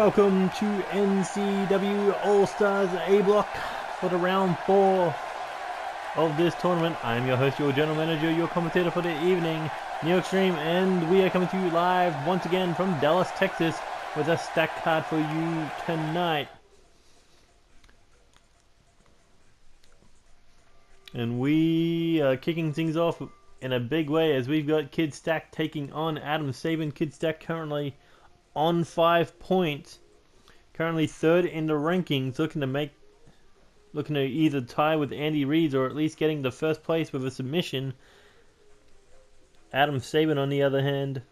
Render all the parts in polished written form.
welcome to NCW All-Stars A Block for the round 4 of this tournament. I am your host, your general manager, your commentator for the evening, NeoXtreme, and we are coming to you live once again from Dallas, Texas, with a stacked card for you tonight. And we are kicking things off in a big way as we've got Kid Stack taking on Adam Sabin. Kid Stack currently on 5 points, currently third in the rankings, looking to either tie with Andy Reeves or at least getting the first place with a submission. Adam Sabin, on the other hand,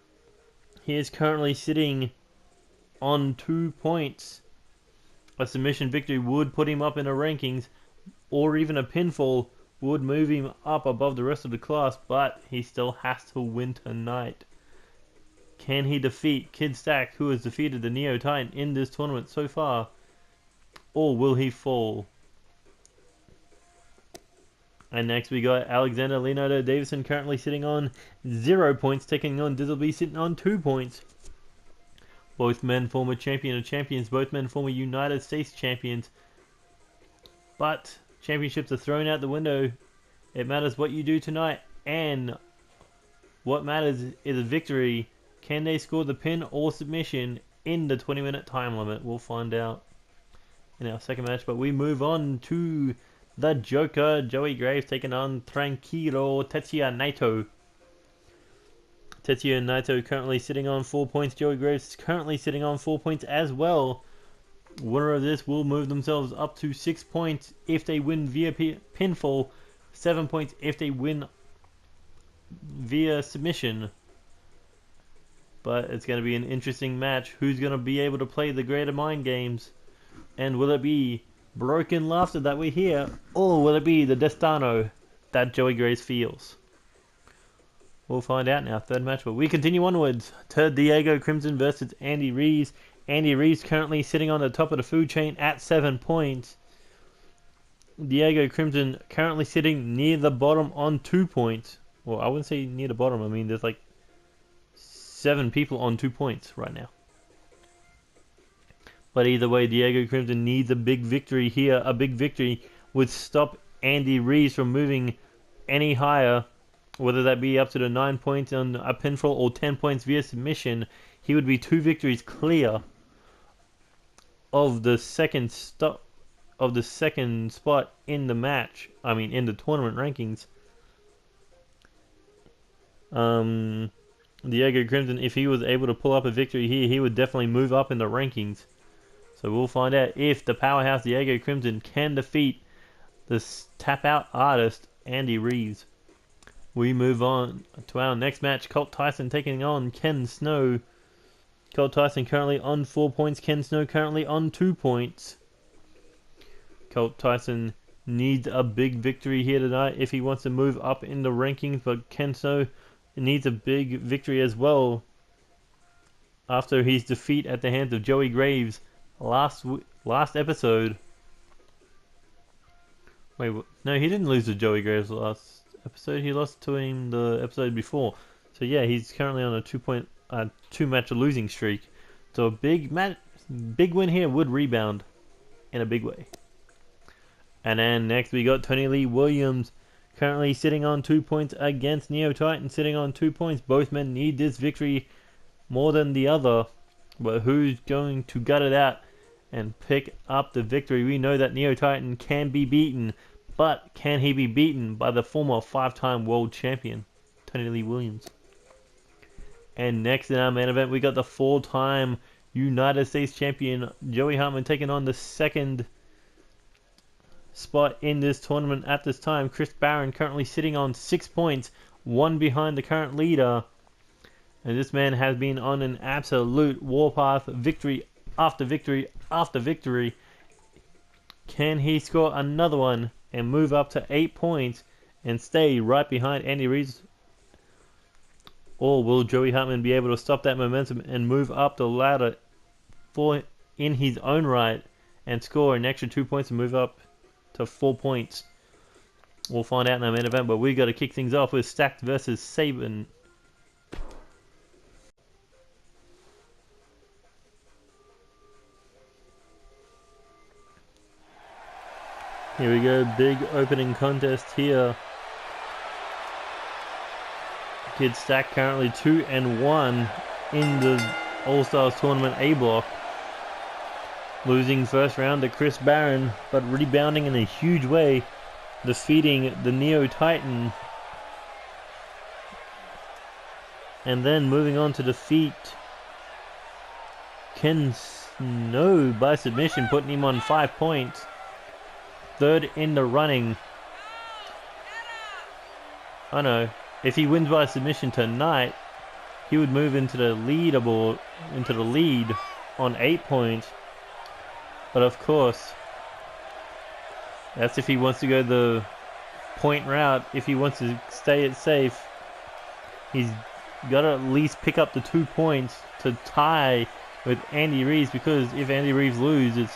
he is currently sitting on 2 points. A submission victory would put him up in the rankings, or even a pinfall would move him up above the rest of the class, but he still has to win tonight. Can he defeat Kid Stack, who has defeated the Neo Titan in this tournament so far, or will he fall? And next we got Alexander Leonardo Davidson currently sitting on 0 points, taking on Dizzle sitting on 2 points. Both men former champion of champions, both men former United States champions, but championships are thrown out the window. It matters what you do tonight, and what matters is a victory. Can they score the pin or submission in the 20-minute time limit? We'll find out in our second match, but we move on to the Joker, Joey Graves, taking on Tranquilo Tetsuya Naito. Tetsuya Naito currently sitting on 4 points. Joey Graves is currently sitting on 4 points as well. Winner of this will move themselves up to 6 points if they win via pinfall, 7 points if they win via submission. But it's going to be an interesting match. Who's going to be able to play the greater mind games? And will it be broken laughter that we hear, or will it be the Destano that Joey Graves feels? We'll find out in our third match, but we continue onwards to Diego Crimson versus Andy Reeves. Andy Reeves currently sitting on the top of the food chain at 7 points. Diego Crimson currently sitting near the bottom on 2 points. Well, I wouldn't say near the bottom. I mean, there's like 7 people on 2 points right now. But either way, Diego Crimson needs a big victory here. A big victory would stop Andy Reeves from moving any higher, whether that be up to the 9 points on a pinfall or 10 points via submission. He would be 2 victories clear of the second spot in the match. I mean, in the tournament rankings. Diego Crimson, if he was able to pull up a victory here, he would definitely move up in the rankings. So we'll find out if the powerhouse Diego Crimson can defeat this tap-out artist, Andy Reeves. We move on to our next match, Colt Tyson taking on Ken Snow. Colt Tyson currently on 4 points, Ken Snow currently on 2 points. Colt Tyson needs a big victory here tonight if he wants to move up in the rankings, but Ken Snow needs a big victory as well after his defeat at the hands of Joey Graves last episode. Wait, no, he didn't lose to Joey Graves last episode. He lost to him the episode before. So yeah, he's currently on a 2-match losing streak. So a big win here would rebound in a big way. And then next we got Tony Lee Williams, currently sitting on 2 points against Neo Titan, sitting on 2 points. Both men need this victory more than the other. But who's going to gut it out and pick up the victory? We know that Neo Titan can be beaten, but can he be beaten by the former 5-time world champion, Tony Lee Williams? And next in our main event, we got the 4-time United States champion, Joey Hartman, taking on the second spot in this tournament at this time, Chris Barron, currently sitting on 6 points, 1 behind the current leader. And this man has been on an absolute warpath, victory after victory after victory. Can he score another one and move up to 8 points and stay right behind Andy Reeves? Or will Joey Hartman be able to stop that momentum and move up the ladder in his own right and score an extra 2 points and move up to 4 points? We'll find out in our main event, but we got to kick things off with Stacked versus Sabin. Here we go, big opening contest here. Kid Stack currently 2-1 in the All-Stars Tournament A block. Losing first round to Chris Barron, but rebounding in a huge way, defeating the Neo Titan. And then moving on to defeat Ken Snow by submission, putting him on 5 points. Third in the running. I know, if he wins by submission tonight, he would move into the leaderboard, into the lead on 8 points. But of course, that's if he wants to go the point route. If he wants to stay it safe, he's got to at least pick up the 2 points to tie with Andy Reeves, because if Andy Reeves loses,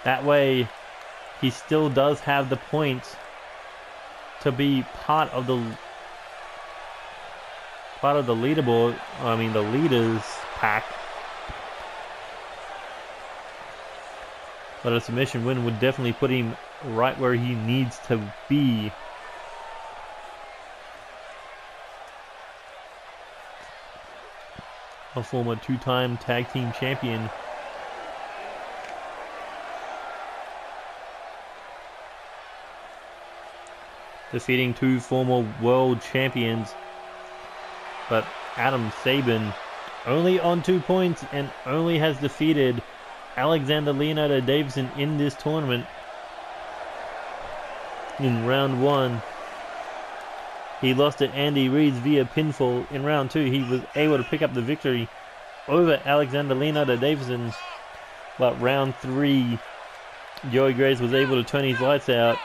that way he still does have the points to be part of the leaderboard. I mean, the leaders pack. But a submission win would definitely put him right where he needs to be. A former 2-time tag team champion. Defeating 2 former world champions. But Adam Sabin only on 2 points and only has defeated Leonardo Davidson in this tournament. In round 1, he lost to Andy Reeves via pinfall. In round 2, he was able to pick up the victory over Leonardo Davidson. But round 3, Joey Graves was able to turn his lights out.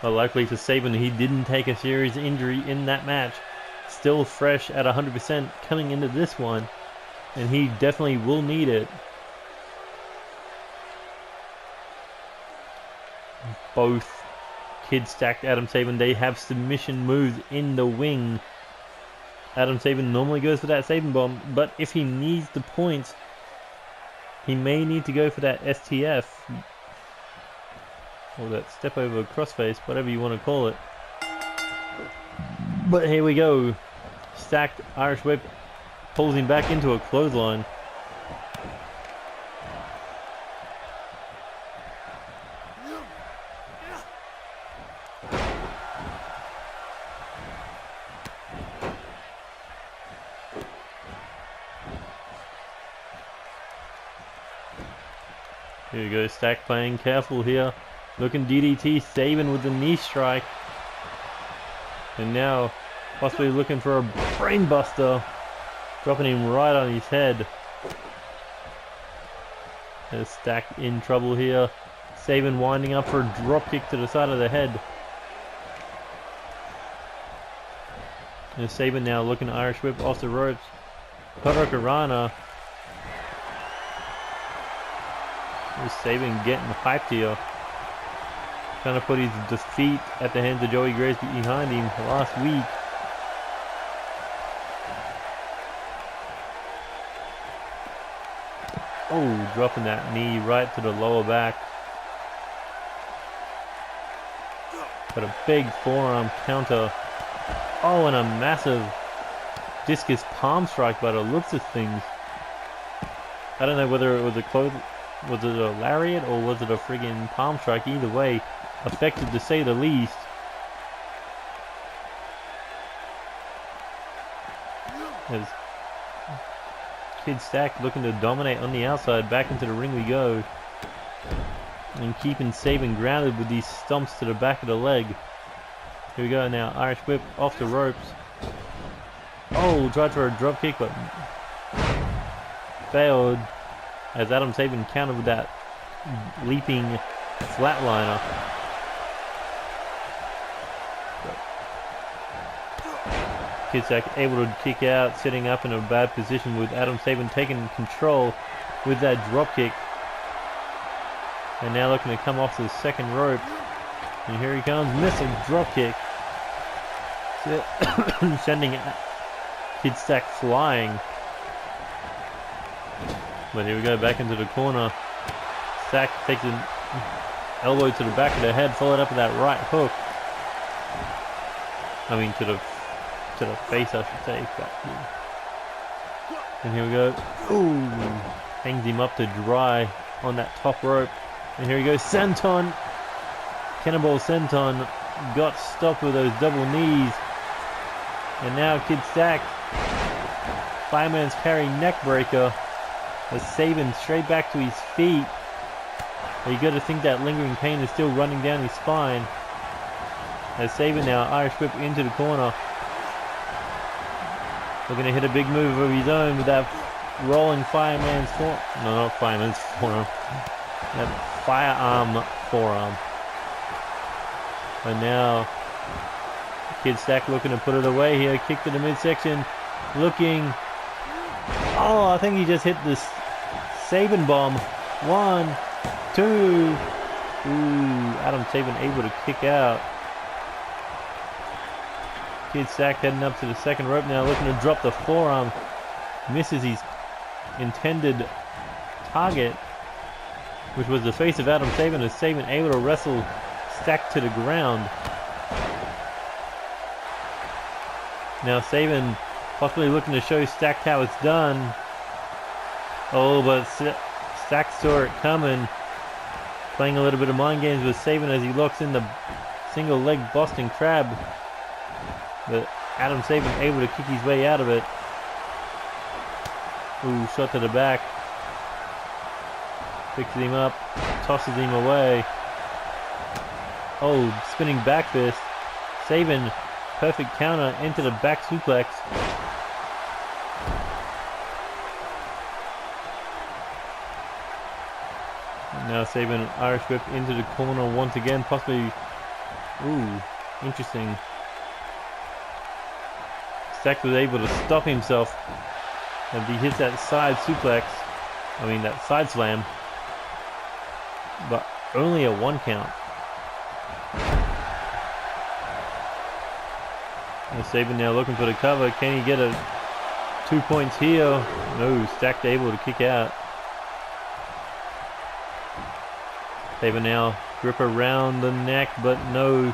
But luckily for Sabin, he didn't take a serious injury in that match. Still fresh at 100% coming into this one. And he definitely will need it. Both Kid Stacked Adam Sabin, they have submission moves in the wing. Adam Sabin normally goes for that Sabin bomb, but if he needs the points, he may need to go for that STF. Or that step over crossface, whatever you want to call it. But here we go. Stacked Irish Whip pulls him back into a clothesline. Here we go, Stack playing careful here. Looking DDT, Sabin with the knee strike. And now possibly looking for a brain buster. Dropping him right on his head. There's Stack in trouble here. Sabin winding up for a drop kick to the side of the head. And Sabin now looking to Irish Whip off the ropes. Hurricanrana. There's Sabin getting hyped here. Trying to put his defeat at the hands of Joey Graves behind him last week. Oh, dropping that knee right to the lower back. Got a big forearm counter. Oh, and a massive discus palm strike by the looks of things. I don't know whether it was was it a lariat or was it a friggin' palm strike. Either way, effective to say the least. As Kid Stack looking to dominate on the outside. Back into the ring we go. And keeping Sabin grounded with these stomps to the back of the leg. Here we go now. Irish Whip off the ropes. Oh, tried for a drop kick, but failed. As Adam Sabin countered with that leaping flatliner. Kid Stack able to kick out, sitting up in a bad position with Adam Sabin taking control with that drop kick. And now looking to come off to the second rope. And here he comes, missile drop kick. Sending Kid Stack flying. But here we go, back into the corner. Stack takes a elbow to the back of the head, followed up with that right hook. I mean to the face, I should say. And here we go. Ooh, hangs him up to dry on that top rope. And here he goes, senton. Cannonball senton got stopped with those double knees. And now Kid Stack, fireman's carry neck breaker. As Sabin straight back to his feet. But you got to think that lingering pain is still running down his spine. As Sabin now Irish whip into the corner. Looking to hit a big move of his own with that rolling fireman's forearm. No, not fireman's forearm. That firearm forearm. And now Kid Stack looking to put it away here. Kick to the midsection. Looking. Oh, I think he just hit this Sabin bomb. 1, 2. Ooh, Adam Sabin able to kick out. Kid Stack heading up to the second rope now, looking to drop the forearm. Misses his intended target, which was the face of Adam Sabin, as Sabin able to wrestle Stack to the ground. Now Sabin possibly looking to show Stack how it's done. Oh, but Stack saw it coming. Playing a little bit of mind games with Sabin as he locks in the single leg Boston Crab. But Adam Sabin able to kick his way out of it. Ooh, shot to the back. Picks him up, tosses him away. Oh, spinning back fist. Sabin, perfect counter into the back suplex. And now Sabin Irish whip into the corner once again, possibly. Ooh, interesting. Stack was able to stop himself and he hits that side suplex. I mean that side slam. But only a 1 count. And Sabin now looking for the cover. Can he get a 2 points here? No, Stack able to kick out. Sabin now grip around the neck, but no.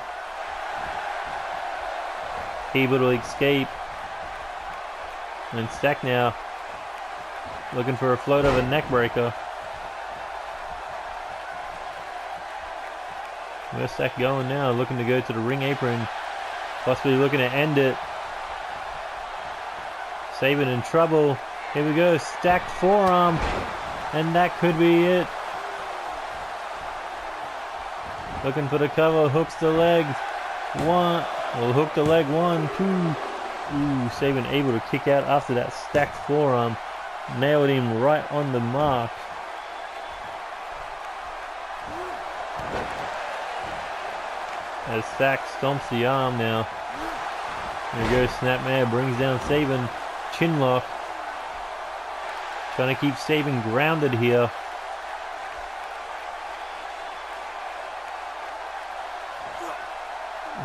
Able to escape. And Stack now looking for a float of a neck breaker. Where's Stack going now? Looking to go to the ring apron. Possibly looking to end it. Sabin in trouble. Here we go. Stacked forearm. And that could be it. Looking for the cover. Hooks the legs. Will hook the leg. 1, 2. Ooh, Sabin able to kick out after that stacked forearm. Nailed him right on the mark. As Stack stomps the arm now. There goes Snapmare, brings down Sabin. Chinlock. Trying to keep Sabin grounded here.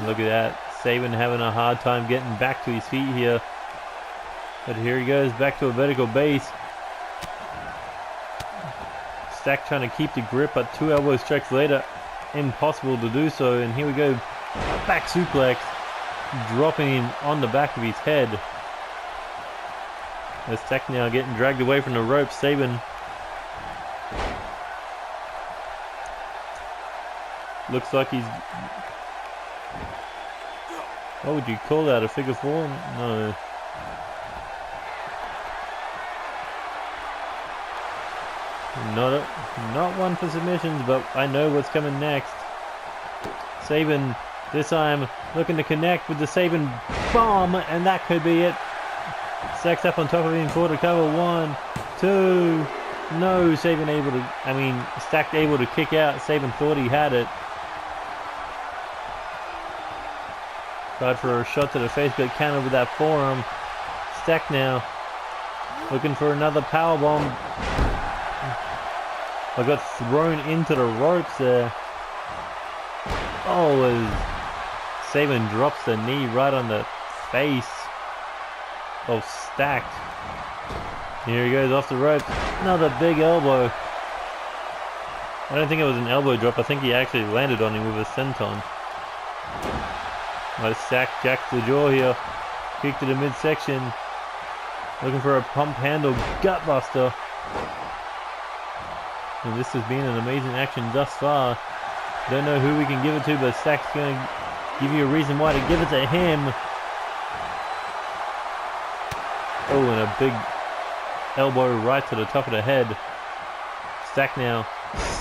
Look at that. Sabin having a hard time getting back to his feet here. But here he goes back to a vertical base. Stack trying to keep the grip, but 2 elbow strikes later. Impossible to do so. And here we go. Back suplex. Dropping him on the back of his head. As Stack now getting dragged away from the rope. Sabin looks like he's... What would you call that? A figure 4? No. Not one for submissions, but I know what's coming next. Sabin, this time, looking to connect with the Sabin bomb, and that could be it. Stack's up on top of him for the cover. 1, 2. No, Sabin able to... Stack able to kick out. Sabin thought he had it. Tried for a shot to the face, but countered with that forearm. Stack now looking for another power bomb. I got thrown into the ropes there. Oh, as Sabin drops the knee right on the face of Stack. Here he goes off the ropes. Another big elbow. I don't think it was an elbow drop. I think he actually landed on him with a senton. Nice sack, jacks the jaw here. Kick to the midsection. Looking for a pump handle gutbuster. And this has been an amazing action thus far. Don't know who we can give it to, but Stack's going to give you a reason why to give it to him. Oh, and a big elbow right to the top of the head. Stack now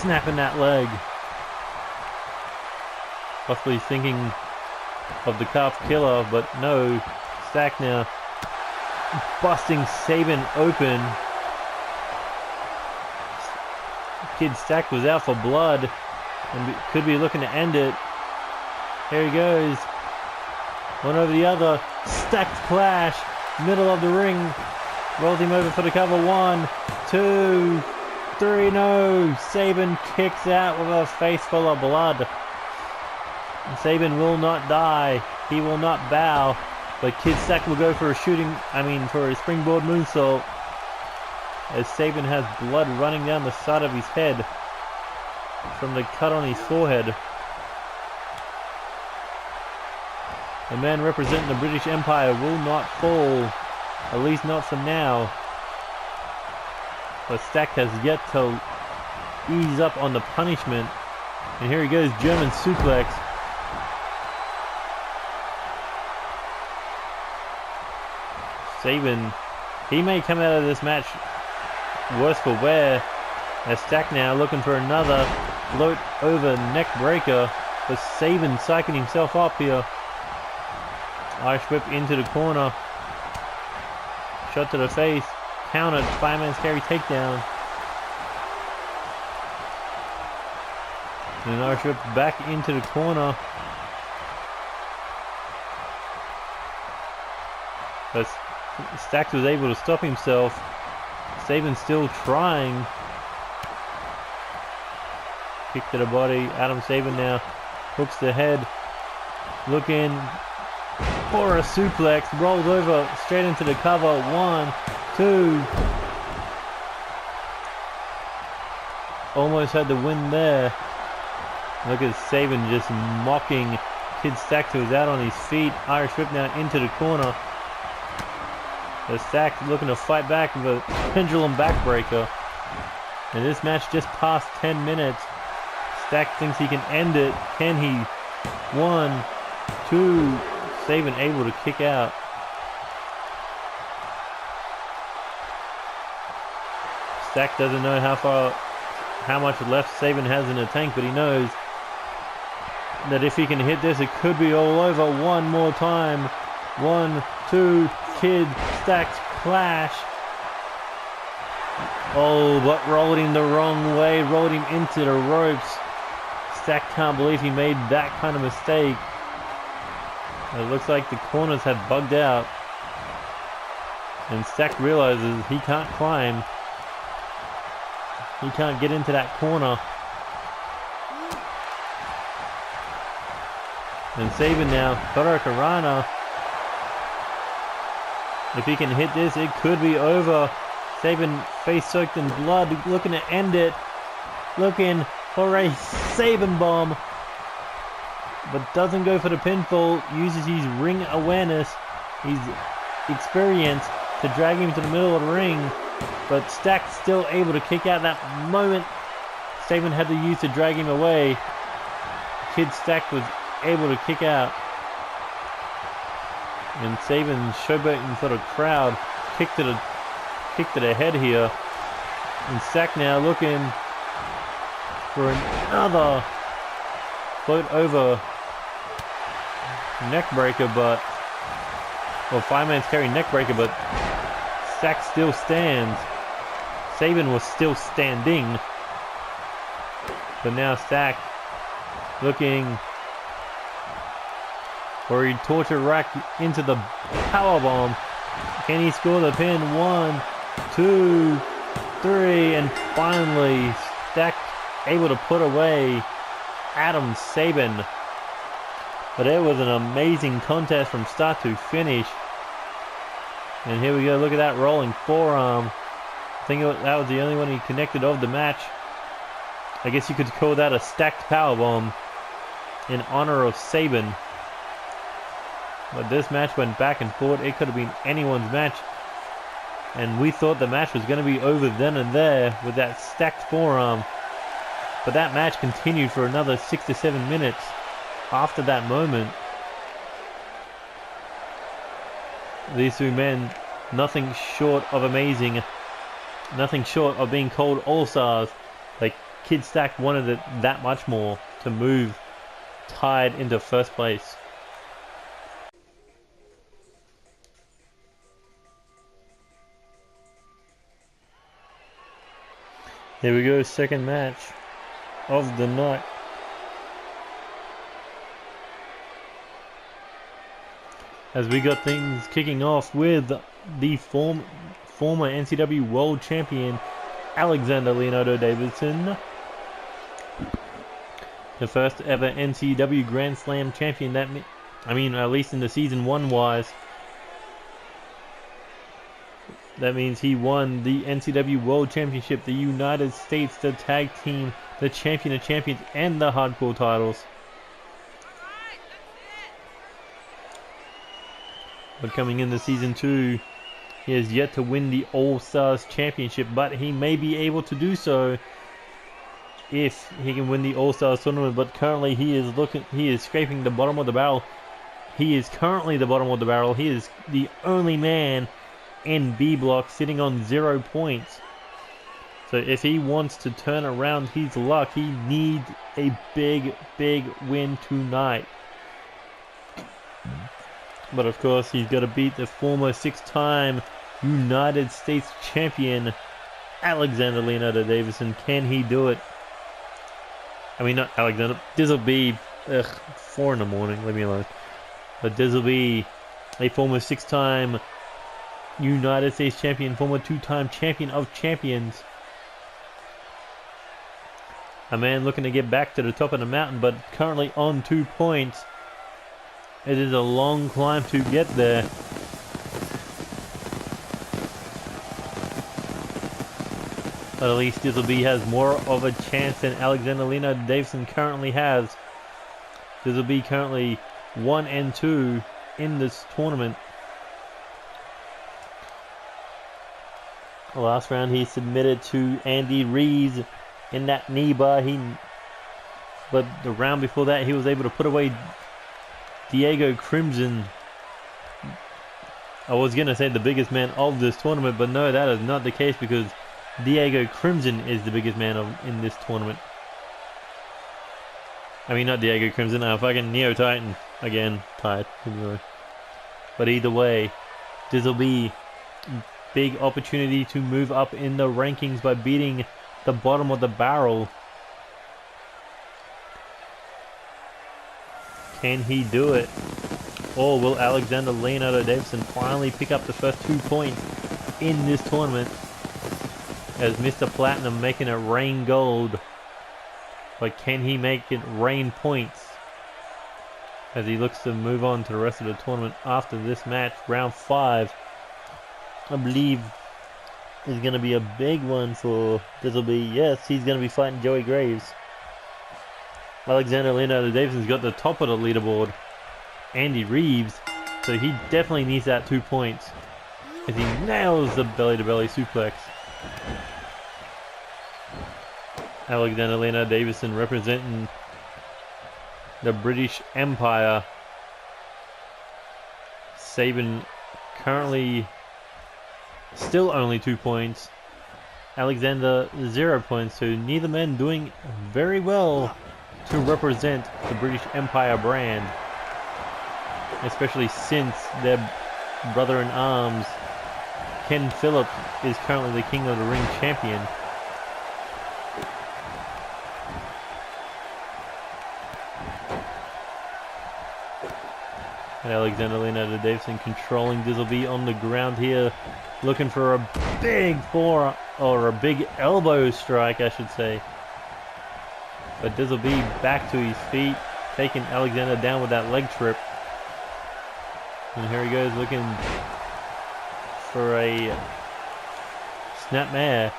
snapping that leg. Possibly thinking of the calf killer, but no. Stack now busting Sabin open. Kid Stack was out for blood and could be looking to end it. Here he goes. One over the other. Stacked clash. Middle of the ring. Rolls him over for the cover. 1, 2, 3. No. Sabin kicks out with a face full of blood. And Sabin will not die. He will not bow. But Kid Stack will go for a for a springboard moonsault. As Sabin has blood running down the side of his head from the cut on his forehead. The man representing the British Empire will not fall, at least not for now. But Stack has yet to ease up on the punishment. And here he goes, German suplex. Sabin, he may come out of this match worse for wear, as Stack now looking for another float over neck breaker, but Sabin psyching himself up here. Irish whip into the corner, shot to the face, countered, fireman's carry takedown, and an Irish whip back into the corner. But Stack was able to stop himself. Sabin still trying. Kick to the body. Adam Sabin now hooks the head. Looking for a suplex. Rolls over straight into the cover. 1, 2. Almost had the win there. Look at Sabin just mocking Kid Stack, who is out on his feet. Irish whip now into the corner. The Stack looking to fight back with a pendulum backbreaker. And this match just passed 10 minutes. Stack thinks he can end it. Can he? 1, 2. Sabin able to kick out. Stack doesn't know how much left Sabin has in the tank, but he knows that if he can hit this, it could be all over. One more time. 1, 2. Kid Stack's clash. Oh, but rolled him the wrong way. Rolled him into the ropes. Stack can't believe he made that kind of mistake. It looks like the corners have bugged out. And Stack realizes he can't climb. He can't get into that corner. And Sabin now, Hurricanrana. If he can hit this, it could be over. Sabin face soaked in blood, looking to end it. Looking for a Sabin bomb. But doesn't go for the pinfall. Uses his ring awareness, his experience to drag him to the middle of the ring. But Stack still able to kick out that moment. Sabin had to use to drag him away. Kid Stack was able to kick out. And Sabin showboating for the crowd. Kick to the head here. And Stack now looking for another float over neck breaker, but fireman's carry neck breaker, but Stack still stands. Sabin was still standing, but now Stack looking for a torture rack into the powerbomb. Can he score the pin? 1, 2, 3, and finally Stack able to put away Adam Sabin. But it was an amazing contest from start to finish. And here we go, look at that rolling forearm. I think that was the only one he connected of the match. I guess you could call that a stacked powerbomb in honor of Sabin. But this match went back and forth. It could have been anyone's match. And we thought the match was going to be over then and there with that stacked forearm. But that match continued for another 6 to 7 minutes after that moment. These two men, nothing short of amazing. Nothing short of being called All-Stars. Like, Kid Stack wanted it that much more to move tied into first place. Here we go, second match of the night. As we got things kicking off with the former NCW World Champion Alexander Leonardo Davidson, the first ever NCW Grand Slam champion. At least in the season 1 wise. That means he won the NCW World Championship, the United States, the Tag Team, the Champion of Champions, and the Hardcore titles. But coming into Season 2, he has yet to win the All-Stars Championship, but he may be able to do so if he can win the All-Stars Tournament. But currently he is scraping the bottom of the barrel. He is currently the bottom of the barrel. He is the only man in B block sitting on 0 points. So if he wants to turn around his luck, he needs a big win tonight. But of course, he's got to beat the former 6-time United States champion Alexander Leonardo Davidson. Can he do it? I mean, not Alexander. Dizzle B. 4 in the morning. Leave me alone. But Dizzle B, a former 6-time United States champion, former 2-time champion of champions. A man looking to get back to the top of the mountain, but currently on 2 points. It is a long climb to get there. But at least Dizzle B has more of a chance than Alexander Leonardo Davidson currently has. Dizzle B currently 1-2 in this tournament. The last round he submitted to Andy Reeves in that knee bar. But the round before that he was able to put away Diego Crimson. I was going to say the biggest man of this tournament, but no, that is not the case because Diego Crimson is the biggest man in this tournament. I mean, not Diego Crimson, fucking Neo Titan. Again, tied. But either way, Dizzle B, big opportunity to move up in the rankings by beating the bottom of the barrel. Can he do it? Or will Alexander Leonardo Davidson finally pick up the first 2 points in this tournament? As Mr. Platinum making it rain gold. But can he make it rain points? As he looks to move on to the rest of the tournament after this match, round 5. I believe is going to be a big one for Dizzle B. Yes, he's going to be fighting Joey Graves. Alexander Leonardo Davidson's got the top of the leaderboard, Andy Reeves, so he definitely needs that 2 points as he nails the belly-to-belly suplex. Alexander Leonardo Davidson representing the British Empire. Sabin currently still only 2 points. Alexander 0 points, so neither man doing very well to represent the British Empire brand, especially since their brother-in-arms Ken Phillips is currently the King of the Ring champion. And Alexander Leonardo Davidson controlling Dizzle B on the ground here, looking for a big or a big elbow strike, I should say. But Dizzle B back to his feet, taking Alexander down with that leg trip. And here he goes looking for a snapmare.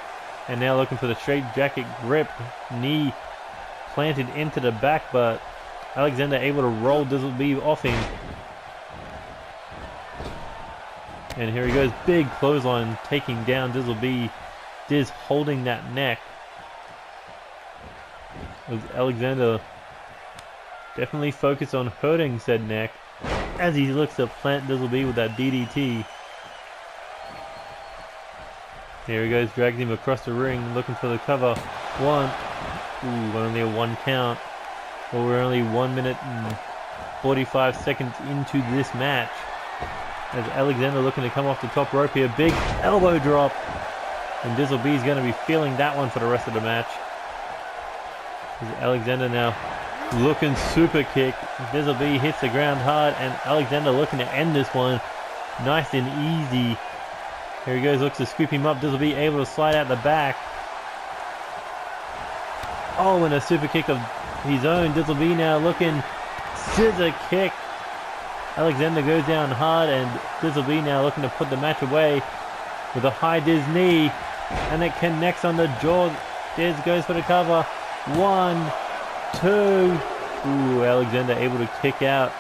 And now looking for the straight jacket grip. Knee planted into the back, but Alexander able to roll Dizzle B off him. And here he goes, big clothesline, taking down Dizzle B. Diz holding that neck. As Alexander definitely focused on hurting said neck as he looks to plant Dizzle B with that DDT. Here he goes, drags him across the ring, looking for the cover. One. Ooh, only a 1 count. Well, we're only 1 minute and 45 seconds into this match. As Alexander looking to come off the top rope here. Big elbow drop. And Dizzle B is going to be feeling that one for the rest of the match. As Alexander now looking super kick. Dizzle B hits the ground hard. And Alexander looking to end this one. Nice and easy. Here he goes, looks to scoop him up. Dizzle B able to slide out the back. Oh, and a super kick of his own. Dizzle B now looking scissor kick. Alexander goes down hard, and Dizzle B now looking to put the match away with a high Diz knee, and it connects on the jaw. Diz goes for the cover. 1, 2. Ooh, Alexander able to kick out.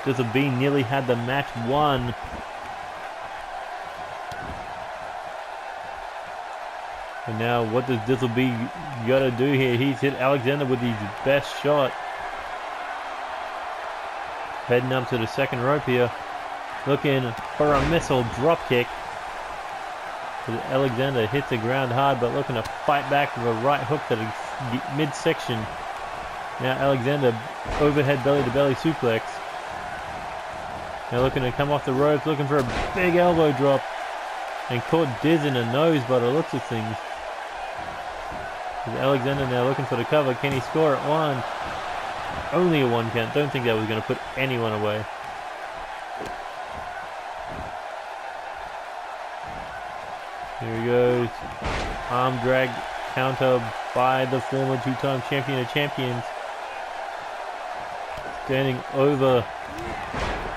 Dizzle B nearly had the match won. And now what does Dizzle B gotta do here? He's hit Alexander with his best shot. Heading up to the second rope here. Looking for a missile drop kick. Alexander hits the ground hard, but looking to fight back with a right hook to the midsection. Now Alexander overhead belly to belly suplex. Now looking to come off the ropes, looking for a big elbow drop. And caught Diz in the nose by the looks of things. Alexander now looking for the cover. Can he score at 1? Only a 1 count. Don't think that was going to put anyone away. Here he goes. Arm drag counter by the former 2-time champion of champions. Standing over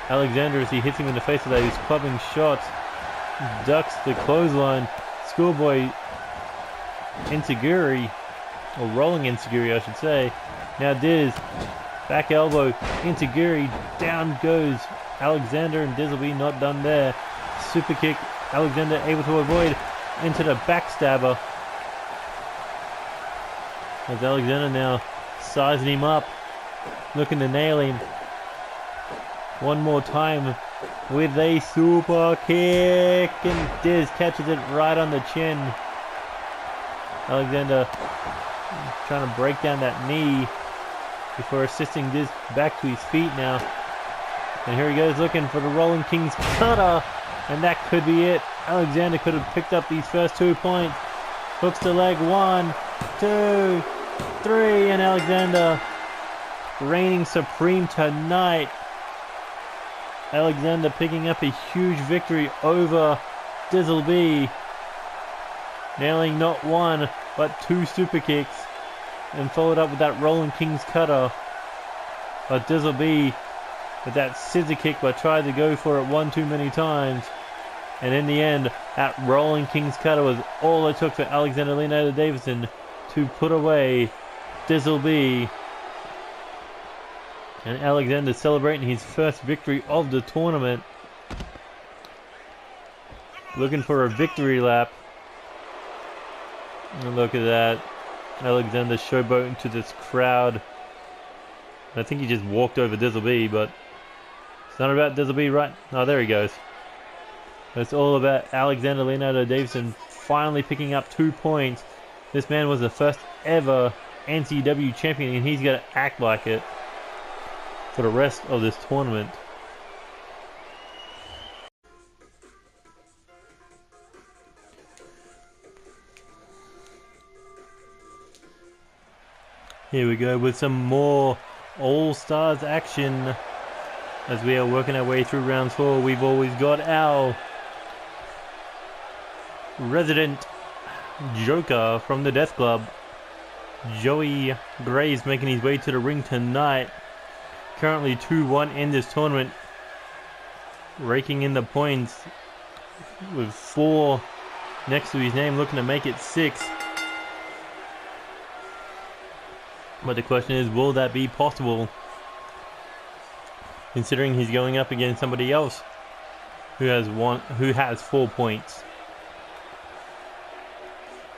Alexander as he hits him in the face with those clubbing shots. Ducks the clothesline. Schoolboy Inseguri, or rolling Inseguri I should say. Now Diz, back elbow, Inseguri, down goes Alexander, and Dizzle B not done there. Super kick, Alexander able to avoid into the backstabber. As Alexander now sizing him up, looking to nail him. One more time with a super kick, and Diz catches it right on the chin. Alexander trying to break down that knee before assisting Diz back to his feet now. And here he goes looking for the Rolling King's cutter, and that could be it. Alexander could have picked up these first 2 points. Hooks the leg. 1, 2, 3, and Alexander reigning supreme tonight. Alexander picking up a huge victory over Dizzle B. Nailing not 1, but 2 super kicks. And followed up with that Rolling King's cutter. But Dizzle B with that scissor kick, but tried to go for it 1 too many times. And in the end, that Rolling King's cutter was all it took for Alexander Leonardo Davidson to put away Dizzle B. And Alexander celebrating his first victory of the tournament. Looking for a victory lap. And look at that. Alexander showboating to this crowd. I think he just walked over Dizzle B, but it's not about Dizzle B, right? Oh, there he goes. It's all about Alexander Leonardo Davidson finally picking up 2 points. This man was the first ever NCW champion, and he's got to act like it for the rest of this tournament. Here we go with some more All-Stars action. As we are working our way through round 4, we've always got our resident Joker from the Death Club, Joey Graves, making his way to the ring tonight. Currently 2-1 in this tournament, raking in the points with 4 next to his name, looking to make it 6. But the question is, will that be possible? Considering he's going up against somebody else who has 4 points.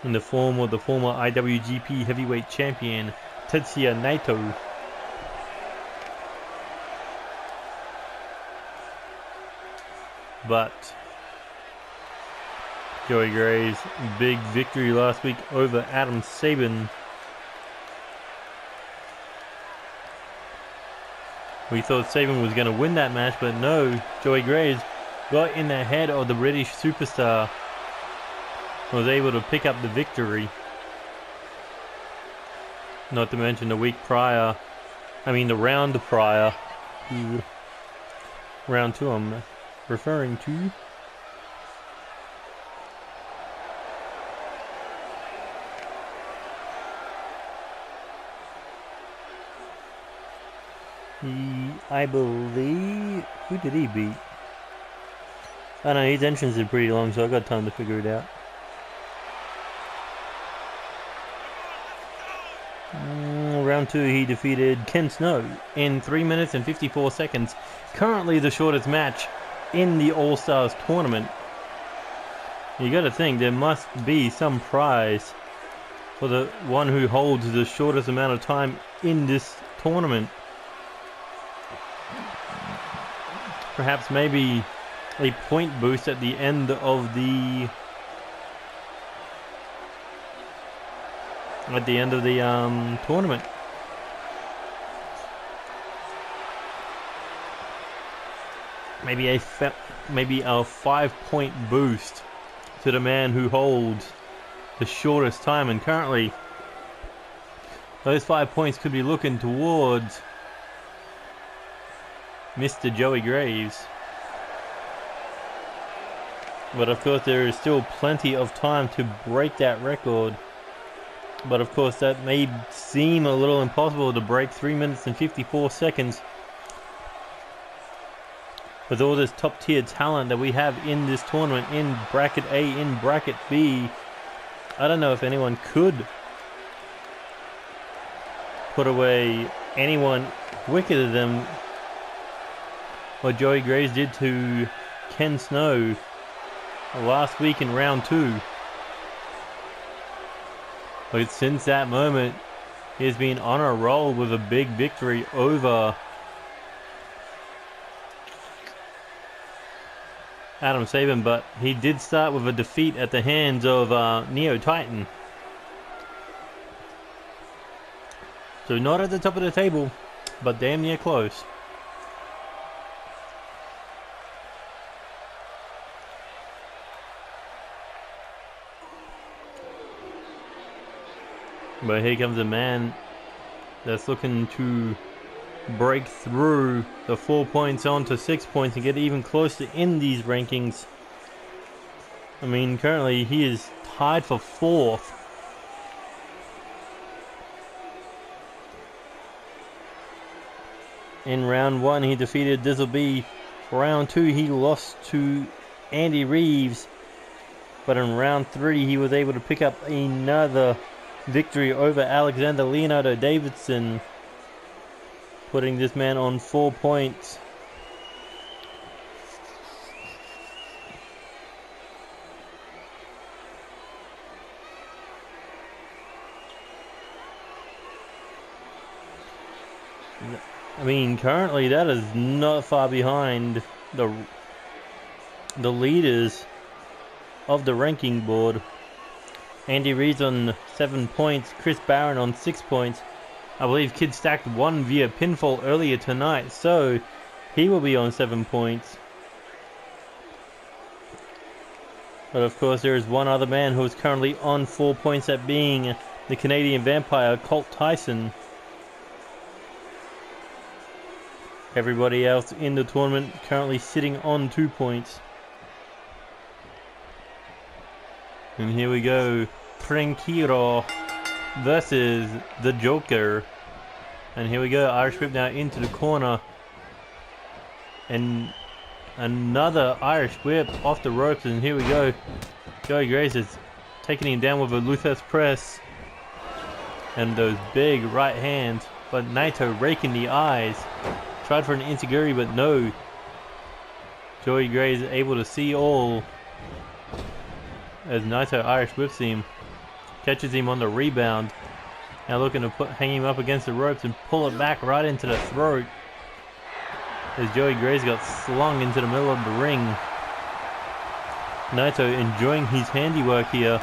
In the form of the former IWGP Heavyweight Champion, Tetsuya Naito. But Joey Gray's big victory last week over Adam Sabin. We thought Sabin was going to win that match, but no, Joey Gray's got in the head of the British superstar. Was able to pick up the victory. Not to mention the round prior. Round 2 I'm referring to. I believe... Who did he beat? I don't know, his entrance is pretty long, so I got time to figure it out. Round 2, he defeated Ken Snow in 3 minutes and 54 seconds. Currently the shortest match in the AllStars tournament. You gotta think, there must be some prize for the one who holds the shortest amount of time in this tournament. Perhaps maybe a point boost at the end of the tournament. Maybe a 5-point boost to the man who holds the shortest time, and currently those 5 points could be looking towards Mr. Joey Graves. But of course there is still plenty of time to break that record. But of course that may seem a little impossible to break 3 minutes and 54 seconds. With all this top tier talent that we have in this tournament, in bracket A, in bracket B, I don't know if anyone could put away anyone quicker than what Joey Graves did to Ken Snow last week in round 2. But since that moment, he has been on a roll with a big victory over Adam Sabin, but he did start with a defeat at the hands of Neo Titan. So not at the top of the table, but damn near close. But here comes a man that's looking to break through the 4 points onto 6 points and get even closer in these rankings. I mean, currently he is tied for 4th. In round 1 he defeated Dizzle B. Round 2 he lost to Andy Reeves. But in round 3 he was able to pick up another victory over Alexander Leonardo Davidson, putting this man on 4 points. I mean, currently that is not far behind the leaders of the ranking board. Andy Reeves on 7 points, Chris Barron on 6 points. I believe Kid stacked 1 via pinfall earlier tonight, so he will be on 7 points. But of course there is one other man who is currently on 4 points, that being the Canadian Vampire, Colt Tyson. Everybody else in the tournament currently sitting on 2 points. And here we go, Tranquilo versus the Joker. And here we go, Irish whip now into the corner. And another Irish whip off the ropes, and here we go. Joey Graves is taking him down with a Luther's press. And those big right hands. But Naito raking the eyes. Tried for an enziguri, but no. Joey Graves is able to see all. As Naito Irish whips him. Catches him on the rebound. Now looking to hang him up against the ropes and pull it back right into the throat. As Joey Graves got slung into the middle of the ring. Naito enjoying his handiwork here.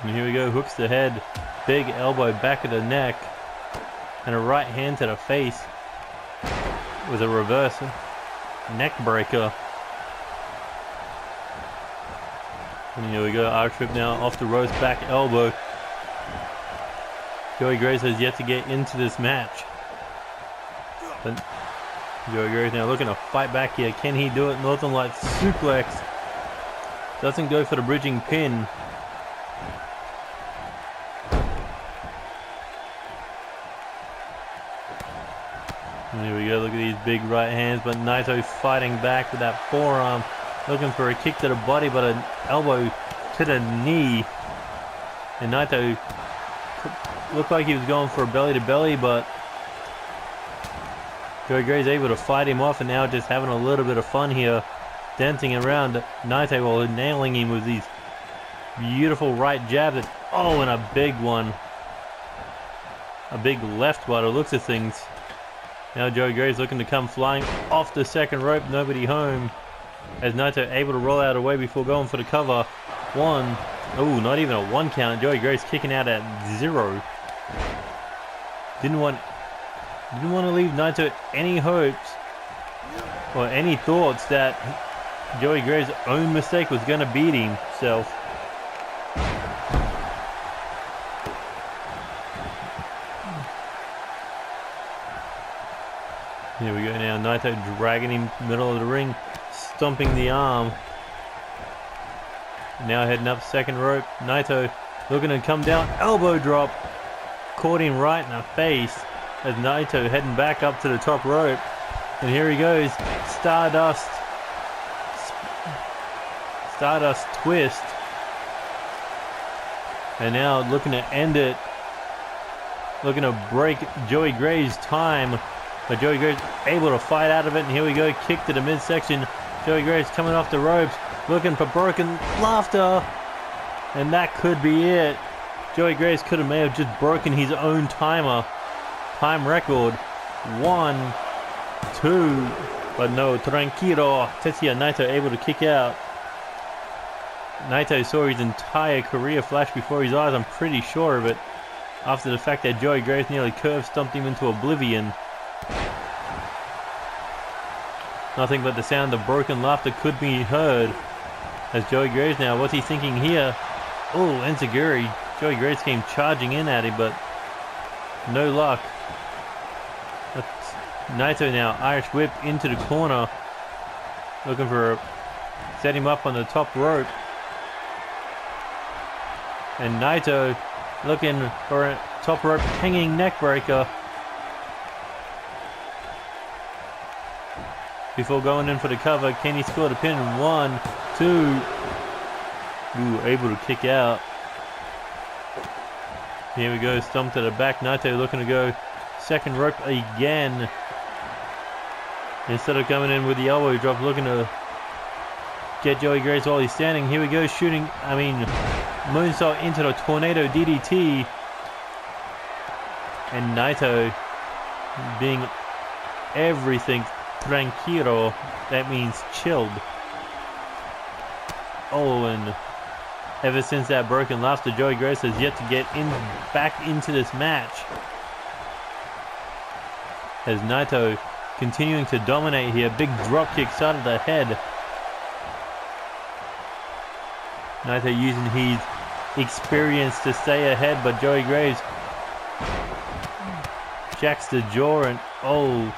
And here we go, hooks the head. Big elbow back of the neck. And a right hand to the face. With a reverse neck breaker. And here we go, Irish whip now off the ropes, back elbow. Joey Graves has yet to get into this match. But Joey Graves now looking to fight back here. Can he do it? Northern Lights suplex. Doesn't go for the bridging pin. And here we go, look at these big right hands. But Naito fighting back with that forearm. Looking for a kick to the body, but an elbow to the knee. And Naito looked like he was going for a belly to belly, but Joey Graves able to fight him off, and now just having a little bit of fun here, dancing around Naito while nailing him with these beautiful right jabs. Oh, and a big one. A big left by the looks of things. Now Joey Graves looking to come flying off the second rope, nobody home. As Naito able to roll out away before going for the cover. One. Oh, not even a 1 count. Joey Graves kicking out at 0. Didn't want to leave Naito any hopes or any thoughts that Joey Graves' own mistake was going to beat himself. Here we go now. Naito dragging him middle of the ring. Stomping the arm. Now heading up second rope. Naito looking to come down. Elbow drop. Caught him right in the face. As Naito heading back up to the top rope. And here he goes. Stardust. Stardust twist. And now looking to end it. Looking to break Joey Graves' time. But Joey Graves able to fight out of it. And here we go. Kick to the midsection. Joey Graves coming off the ropes, looking for broken laughter, and that could be it. Joey Graves may have just broken his own time record. 1, 2, but no, tranquilo. Tetsuya Naito able to kick out. Naito saw his entire career flash before his eyes, I'm pretty sure of it, after the fact that Joey Graves nearly curve stomped him into oblivion. Nothing but the sound of broken laughter could be heard. As Joey Graves now, what's he thinking here? Oh, enziguri. Joey Graves came charging in at him, but no luck. That's Naito now, Irish whip into the corner. Looking for set him up on the top rope. And Naito looking for a top rope hanging neck breaker. Before going in for the cover, can he score the pin? 1, 2. Ooh, able to kick out. Here we go, stomp to the back. Naito looking to go second rope again. Instead of coming in with the elbow drop, looking to get Joey Graves while he's standing. Here we go, moonsault into the tornado DDT. And Naito being everything tranquilo, that means chilled. Oh, and ever since that broken laughter, Joey Graves has yet to get back into this match. As Naito continuing to dominate here, big drop kick side of the head. Naito using his experience to stay ahead, but Joey Graves jacks the jaw and oh,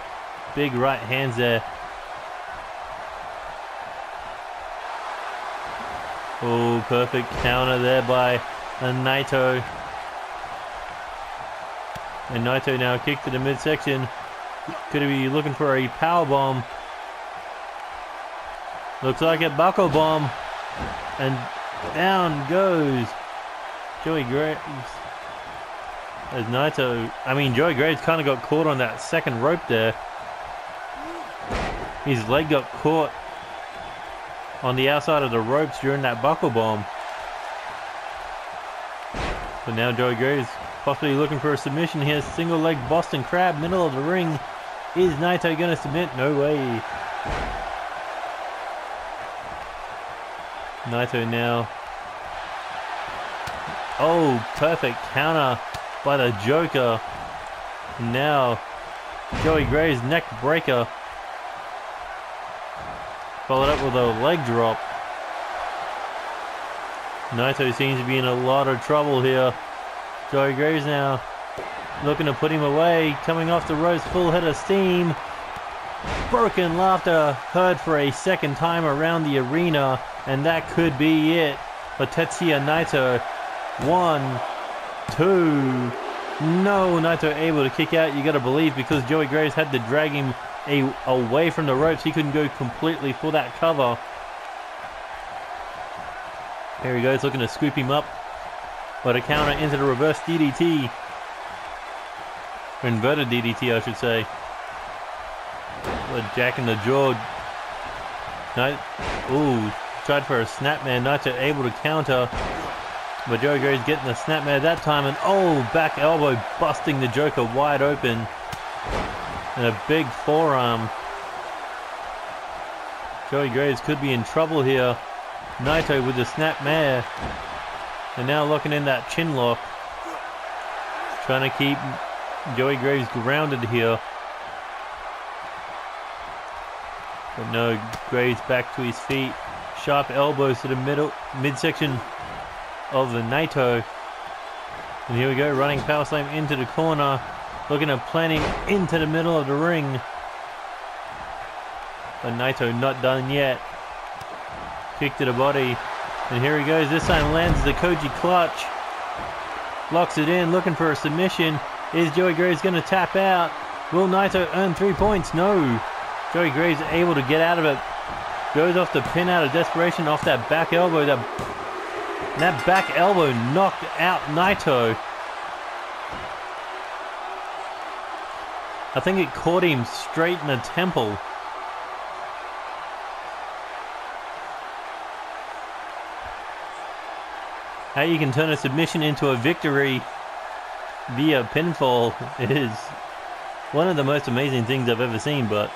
big right hands there. Oh, perfect counter there by Naito. And Naito now kick to the midsection. Could he be looking for a powerbomb? Looks like it, buckle bomb. And down goes Joey Graves. As Joey Graves kind of got caught on that second rope there. His leg got caught on the outside of the ropes during that buckle bomb. But now Joey Graves possibly looking for a submission here. Single leg Boston Crab, middle of the ring. Is Naito going to submit? No way. Naito now. Oh, perfect counter by the Joker. Now Joey Graves neck breaker. Followed up with a leg drop. Naito seems to be in a lot of trouble here. Joey Graves now looking to put him away. Coming off the ropes, full head of steam. Broken laughter heard for a second time around the arena. And that could be it for Tetsuya Naito. 1, 2. No, Naito able to kick out. You got to believe, because Joey Graves had to drag him away from the ropes. He couldn't go completely for that cover. Here he goes, looking to scoop him up. But a counter into the reverse DDT. Or inverted DDT, I should say. A jack in the jaw. Ooh, tried for a snapmare. Naito able to counter. But Joey Graves getting the snapmare that time. And oh, back elbow busting the Joker wide open. And a big forearm. Joey Graves could be in trouble here. Naito with the snapmare. And now locking in that chin lock. Trying to keep Joey Graves grounded here. But no, Graves back to his feet. Sharp elbows to the midsection of the Naito. And here we go, running power slam into the corner. Looking to plant him into the middle of the ring. But Naito not done yet. Kick to the body. And here he goes. This time lands the Koji clutch. Locks it in, looking for a submission. Is Joey Graves going to tap out? Will Naito earn 3 points? No. Joey Graves able to get out of it. Goes off the pin out of desperation off that back elbow. That back elbow knocked out Naito. I think it caught him straight in the temple. How you can turn a submission into a victory via pinfall is one of the most amazing things I've ever seen, but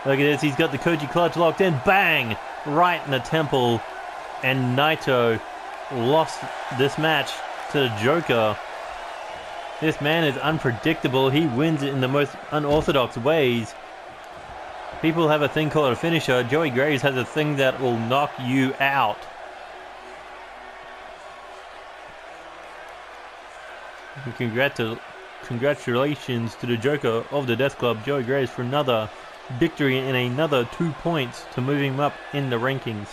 look at this, he's got the Koji clutch locked in, bang! Right in the temple, and Naito lost this match to the Joker. This man is unpredictable. He wins it in the most unorthodox ways. People have a thing called a finisher. Joey Graves has a thing that will knock you out. Congratulations to the Joker of the Death Club, Joey Graves, for another victory and another 2 points to move him up in the rankings.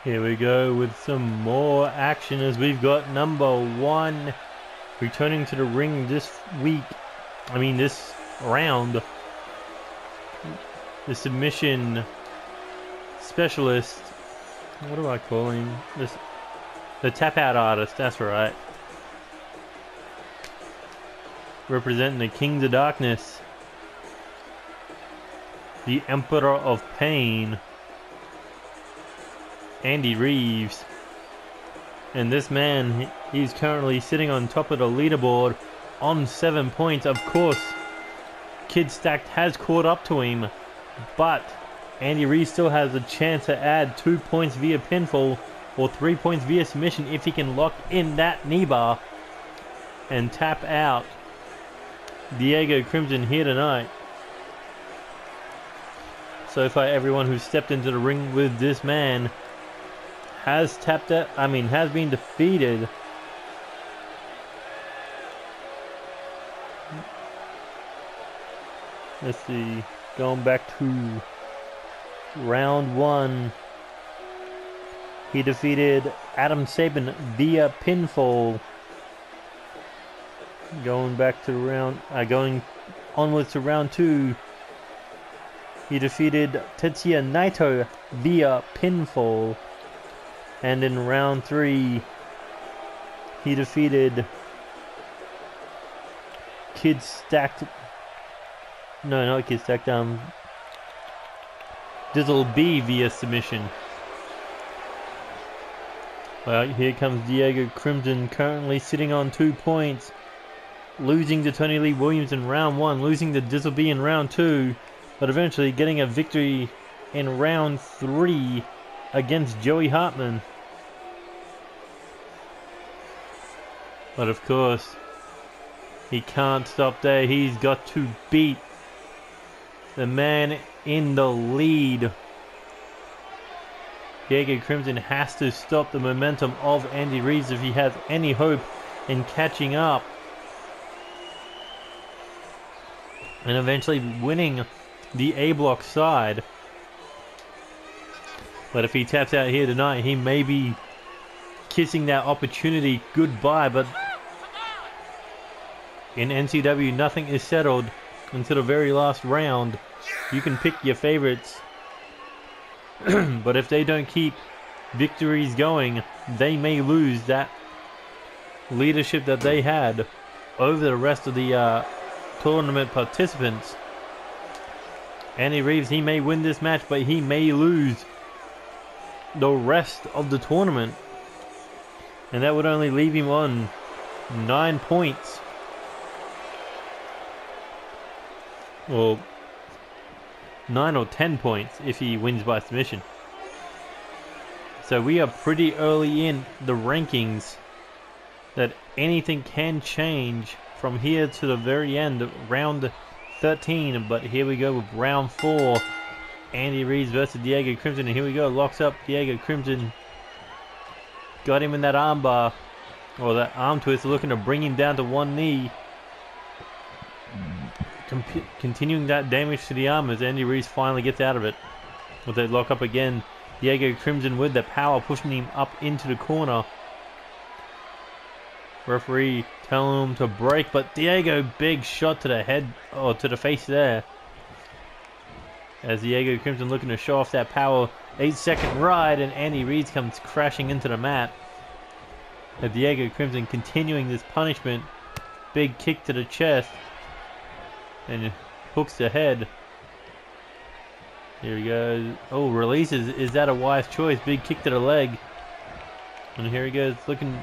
Here we go with some more action as we've got number 1 returning to the ring this round. The submission specialist, what do I call him? The tap out artist, that's right. Representing the Kings of Darkness, the Emperor of Pain, Andy Reeves. And this man, he's currently sitting on top of the leaderboard on 7 points. Of course, Kid Stacked has caught up to him, but Andy Reeves still has a chance to add 2 points via pinfall or 3 points via submission if he can lock in that knee bar and tap out Diego Crimson here tonight. So far, everyone who's stepped into the ring with this man has has been defeated. Let's see, going back to round 1. He defeated Sabin via pinfall. Going onwards to round 2. He defeated Tetsuya Naito via pinfall. And in round 3, he defeated Dizzle B via submission. Well, here comes Diego Crimson, currently sitting on 2 points. Losing to Tony Lee Williams in round 1, losing to Dizzle B in round 2, but eventually getting a victory in round 3 against Joey Hartman. But of course, he can't stop there. He's got to beat the man in the lead. Diego Crimson has to stop the momentum of Andy Reeves if he has any hope in catching up. And eventually winning the A block side. But if he taps out here tonight, he may be kissing that opportunity goodbye. But in NCW, nothing is settled until the very last round. You can pick your favorites. But if they don't keep victories going, they may lose that leadership that they had over the rest of the tournament participants. Andy Reeves, he may win this match, but he may lose the rest of the tournament. And that would only leave him on 9 points. Well, 9 or 10 points if he wins by submission. So we are pretty early in the rankings that anything can change from here to the very end of round 13. But here we go with round 4. Andy Reeves versus Diego Crimson. And here we go. Locks up Diego Crimson. Got him in that arm bar. Or that arm twist. Looking to bring him down to one knee. Continuing that damage to the arm as Andy Reeves finally gets out of it. But they lock up again. Diego Crimson with the power pushing him up into the corner. Referee telling him to break, but Diego, big shot to the head, or to the face there. As Diego Crimson looking to show off that power 8-second ride, and Andy Reeves comes crashing into the mat. As Diego Crimson continuing this punishment, big kick to the chest, and hooks the head. Here he goes. Oh, releases. Is that a wise choice? Big kick to the leg. And here he goes, looking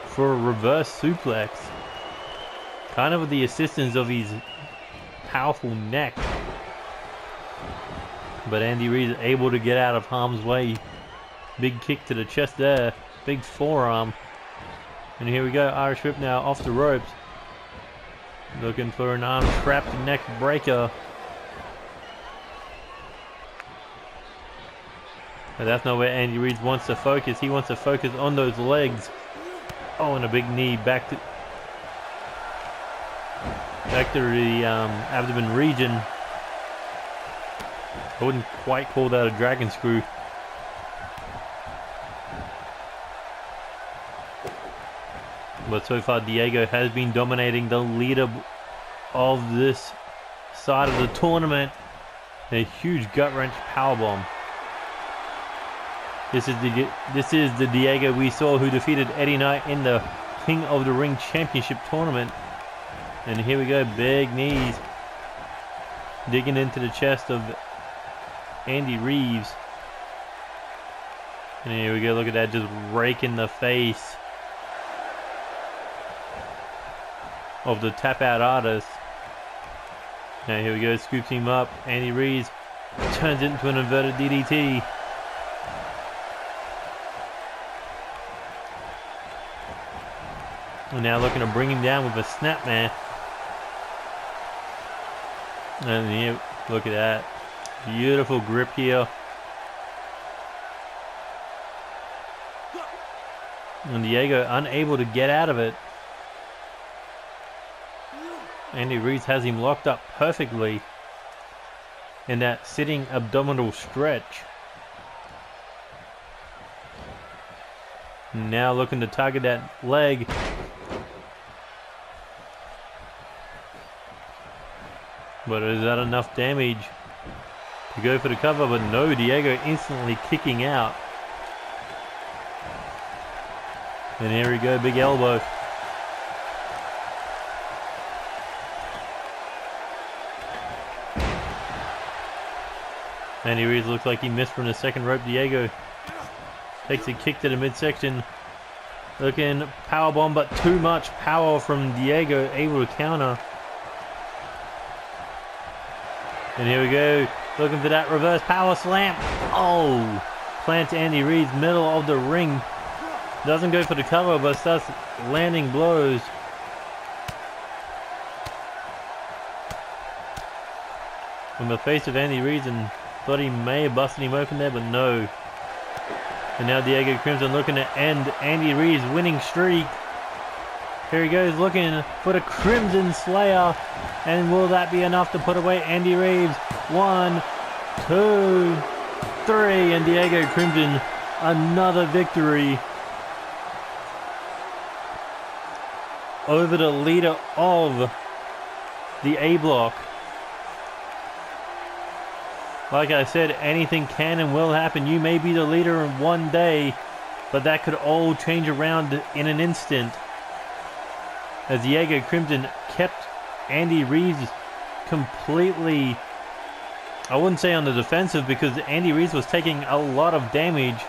for a reverse suplex. Kind of with the assistance of his powerful neck. But Andy Reeves able to get out of harm's way. Big kick to the chest there. Big forearm. And here we go. Irish whip now off the ropes. Looking for an arm trapped neck breaker. But that's not where Andy Reeves wants to focus. He wants to focus on those legs. Oh, and a big knee back to the abdomen region. I wouldn't quite call that a dragon screw. But so far, Diego has been dominating, the leader of this side of the tournament. A huge gut-wrench powerbomb. This is the Diego we saw who defeated Eddie Knight in the King of the Ring Championship tournament. And here we go, big knees. Digging into the chest of Andy Reeves. And here we go, look at that, just raking the face of the tap out artist. Now here we go, scoops him up. Andy Reeves turns it into an inverted DDT. And now looking to bring him down with a snapmare. And here, look at that. Beautiful grip here. And Diego unable to get out of it. Andy Reeves has him locked up perfectly in that sitting abdominal stretch. Now looking to target that leg. But is that enough damage to go for the cover? But no, Diego instantly kicking out. And here we go, big elbow. Andy Reeves looks like he missed from the second rope. Diego takes a kick to the midsection. Looking powerbomb, but too much power from Diego, able to counter. And here we go, looking for that reverse power slam. Oh, plants Andy Reeves middle of the ring. Doesn't go for the cover, but starts landing blows. From the face of Andy Reeves, and thought he may have busted him open there, but no. And now Diego Crimson looking to end Andy Reeves' winning streak. Here he goes, looking for the Crimson Slayer. And will that be enough to put away Andy Reeves? 1, 2, 3, and Diego Crimson, another victory over the leader of the A block. Like I said, anything can and will happen. You may be the leader in one day, but that could all change around in an instant. As Diego Crimson kept Andy Reeves completely, I wouldn't say on the defensive, because Andy Reeves was taking a lot of damage.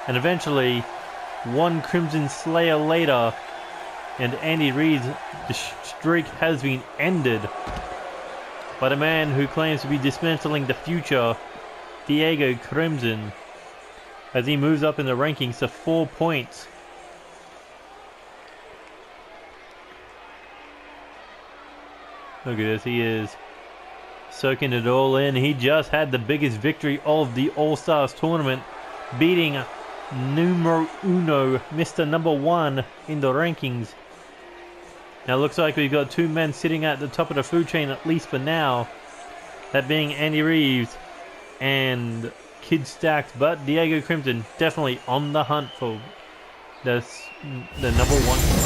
And eventually, one Crimson Slayer later, and Andy Reeves, the streak has been ended by the man who claims to be dismantling the future, Diego Crimson, as he moves up in the rankings to 4 points. Look at this, he is soaking it all in. He just had the biggest victory of the All-Stars tournament, beating numero uno, Mr. Number 1 in the rankings. Now it looks like we've got two men sitting at the top of the food chain, at least for now. That being Andy Reeves and Kid Stacked, but Diego Crimson definitely on the hunt for the number 1.